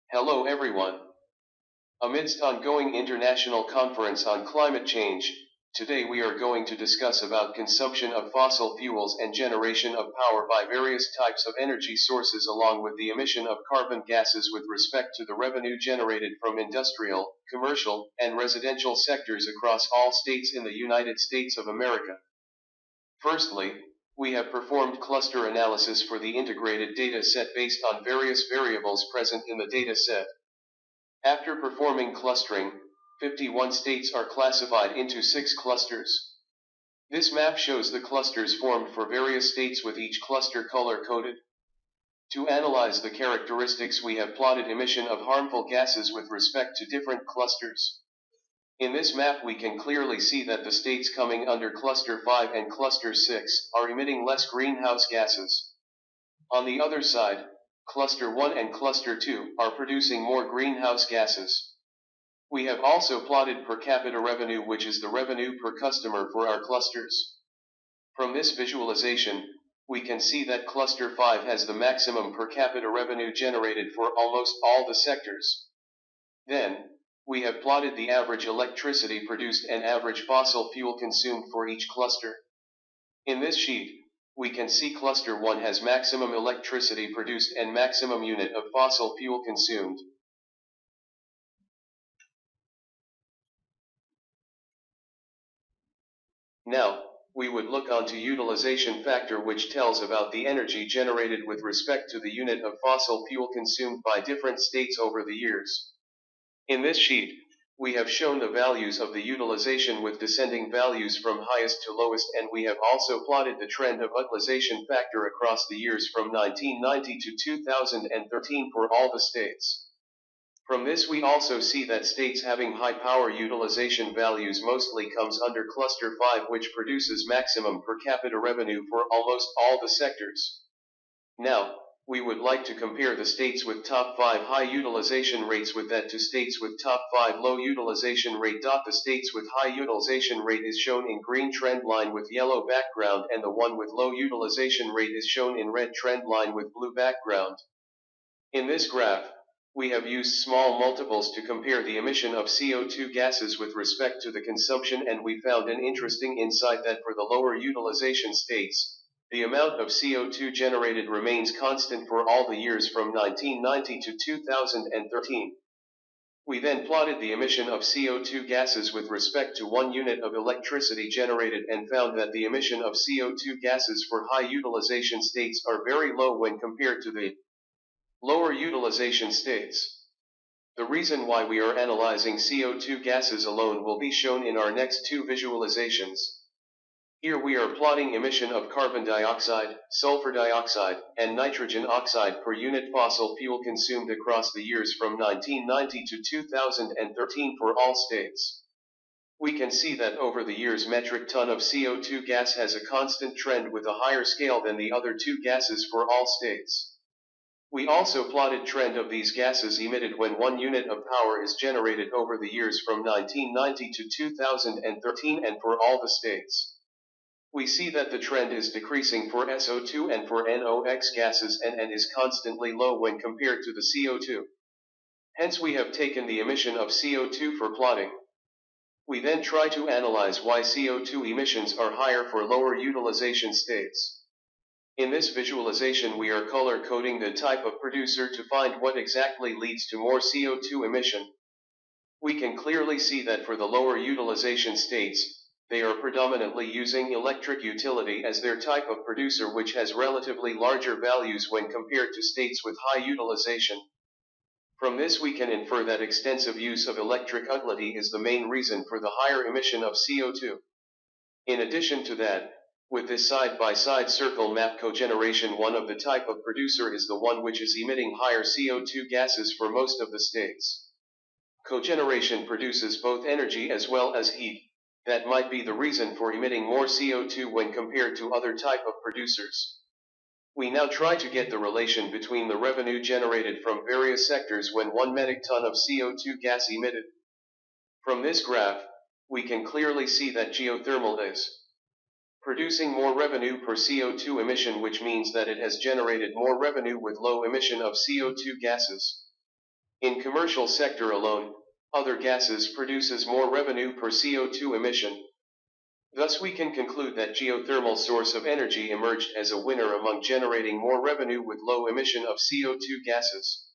Hello everyone. Amidst ongoing international conference on climate change, today we are going to discuss about consumption of fossil fuels and generation of power by various types of energy sources along with the emission of carbon gases with respect to the revenue generated from industrial, commercial, and residential sectors across all states in the United States of America. Firstly, we have performed cluster analysis for the integrated data set based on various variables present in the data set. After performing clustering, 51 states are classified into 6 clusters. This map shows the clusters formed for various states with each cluster color-coded. To analyze the characteristics, we have plotted emission of harmful gases with respect to different clusters. In this map we can clearly see that the states coming under Cluster 5 and Cluster 6 are emitting less greenhouse gases. On the other side, Cluster 1 and Cluster 2 are producing more greenhouse gases. We have also plotted per capita revenue, which is the revenue per customer for our clusters. From this visualization, we can see that Cluster 5 has the maximum per capita revenue generated for almost all the sectors. Then, we have plotted the average electricity produced and average fossil fuel consumed for each cluster. In this sheet, we can see Cluster 1 has maximum electricity produced and maximum unit of fossil fuel consumed. Now, we would look onto utilization factor, which tells about the energy generated with respect to the unit of fossil fuel consumed by different states over the years. In this sheet, we have shown the values of the utilization with descending values from highest to lowest, and we have also plotted the trend of utilization factor across the years from 1990 to 2013 for all the states. From this we also see that states having high power utilization values mostly comes under Cluster 5, which produces maximum per capita revenue for almost all the sectors. Now, we would like to compare the states with top 5 high utilization rates with that to states with top 5 low utilization rate. The states with high utilization rate is shown in green trend line with yellow background, and the one with low utilization rate is shown in red trend line with blue background. In this graph, we have used small multiples to compare the emission of CO2 gases with respect to the consumption, and we found an interesting insight that for the lower utilization states, the amount of CO2 generated remains constant for all the years from 1990 to 2013. We then plotted the emission of CO2 gases with respect to 1 unit of electricity generated and found that the emission of CO2 gases for high utilization states are very low when compared to the lower utilization states. The reason why we are analyzing CO2 gases alone will be shown in our next 2 visualizations. Here we are plotting emission of carbon dioxide, sulfur dioxide, and nitrogen oxide per unit fossil fuel consumed across the years from 1990 to 2013 for all states. We can see that over the years metric ton of CO2 gas has a constant trend with a higher scale than the other 2 gases for all states. We also plotted trend of these gases emitted when 1 unit of power is generated over the years from 1990 to 2013 and for all the states. We see that the trend is decreasing for SO2 and for NOx gases and is constantly low when compared to the CO2. Hence we have taken the emission of CO2 for plotting. We then try to analyze why CO2 emissions are higher for lower utilization states. In this visualization we are color coding the type of producer to find what exactly leads to more CO2 emission. We can clearly see that for the lower utilization states, they are predominantly using electric utility as their type of producer, which has relatively larger values when compared to states with high utilization. From this we can infer that extensive use of electric utility is the main reason for the higher emission of CO2. In addition to that, with this side-by-side circle map, cogeneration, one of the type of producer, is the one which is emitting higher CO2 gases for most of the states. Cogeneration produces both energy as well as heat. That might be the reason for emitting more CO2 when compared to other type of producers. We now try to get the relation between the revenue generated from various sectors when 1 metric ton of CO2 gas emitted. From this graph, we can clearly see that geothermal is producing more revenue per CO2 emission, which means that it has generated more revenue with low emission of CO2 gases. In commercial sector alone, other gases produces more revenue per CO2 emission. Thus we can conclude that geothermal source of energy emerged as a winner among generating more revenue with low emission of CO2 gases.